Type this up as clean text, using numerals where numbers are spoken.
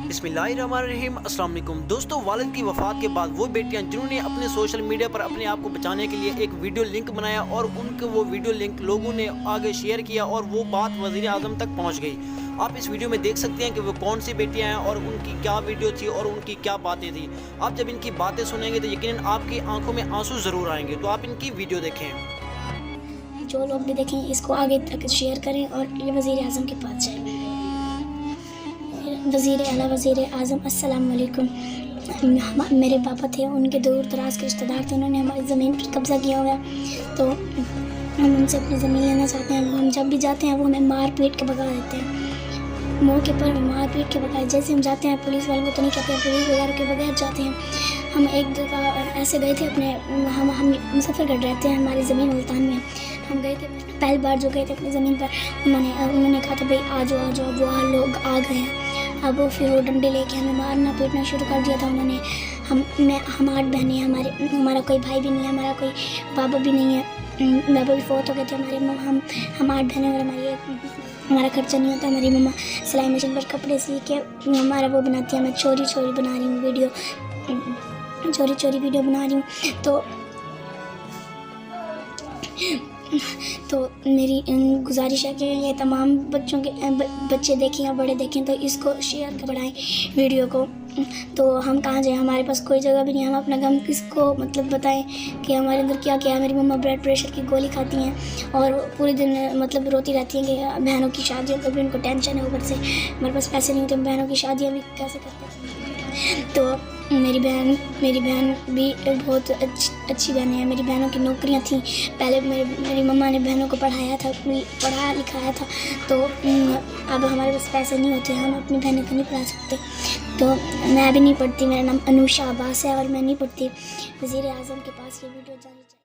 बिस्मिल्लाहिर्रहमानिर्रहीम। अस्सलाम वालेकुम दोस्तों, वालिद की वफ़ात के बाद वो बेटियां जिन्होंने अपने सोशल मीडिया पर अपने आप को बचाने के लिए एक वीडियो लिंक बनाया और उनके वो वीडियो लिंक लोगों ने आगे शेयर किया और वो बात वज़ीर आज़म तक पहुंच गई। आप इस वीडियो में देख सकते हैं कि वो कौन सी बेटियां हैं और उनकी क्या वीडियो थी और उनकी क्या बातें थी। आप जब इनकी बातें सुनेंगे तो यकीनन आपकी आंखों में आंसू ज़रूर आएंगे। तो आप इनकी वीडियो देखें। जो लोग भी देखें इसको आगे तक शेयर करें और ये वज़ीर आज़म के पास जाए। वज़ीर आज़म अस्सलाम वालेकुम। मेरे पापा थे, उनके दूर दराज के रिश्तेदार थे, उन्होंने हमारी ज़मीन पर कब्ज़ा किया हुआ है, तो हम उनसे अपनी ज़मीन लेना चाहते हैं। हम जब भी जाते हैं वो हमें मार पीट के भगा देते हैं, मौके पर मार पीट के भगा। जैसे हम जाते हैं पुलिस वालों को तो नहीं कहते हैं, पुलिस वगैरह के बगैर जाते हैं। हम एक जगह ऐसे गए थे अपने हम मुजफ्फरगढ़ रहते हैं, हमारी ज़मीन मुल्तान में। हम गए थे पहली बार जो गए थे अपनी ज़मीन पर, उन्होंने कहा था भाई आ जाओ, वो लोग आ गए हैं। अब वो फिर वो डंडे लेके हमें मारना पीटना शुरू कर दिया था उन्होंने। हम 8 बहनें हैं, हमारा कोई भाई भी नहीं है, हमारा कोई बाबा भी नहीं है, बाबा भी फौत हो गए थे हमारे। हम 8 बहनें और हमारा खर्चा नहीं होता। हमारी मम्मा सिलाई मशीन पर कपड़े सी के हमारा वो बनाती है। मैं चोरी बना रही हूँ वीडियो, चोरी वीडियो बना रही हूँ। तो मेरी गुजारिश है कि ये तमाम बच्चे देखें या बड़े देखें तो इसको शेयर कर बढ़ाएं वीडियो को। तो हम कहाँ जाएं, हमारे पास कोई जगह भी नहीं है। हम अपना गम किसको बताएं कि हमारे अंदर क्या क्या है। मेरी मम्मा ब्लड प्रेशर की गोली खाती हैं और पूरे दिन रोती रहती हैं कि बहनों की शादियों का भी उनको टेंशन है। ऊपर से हमारे पास पैसे नहीं होते, बहनों की शादियाँ भी कैसे करते हैं। तो मेरी बहन भी बहुत अच्छी बहनें हैं। मेरी बहनों की नौकरियां थीं पहले। मेरी मम्मा ने बहनों को पढ़ाया लिखाया था। तो अब हमारे पास पैसे नहीं होते, हम अपनी बहनों को नहीं पढ़ा सकते। तो मैं भी नहीं पढ़ती, मेरा नाम अनुषा अब्बास है और मैं नहीं पढ़ती। वज़ीर आज़म के पास ये वीडियो जानी चाहिए।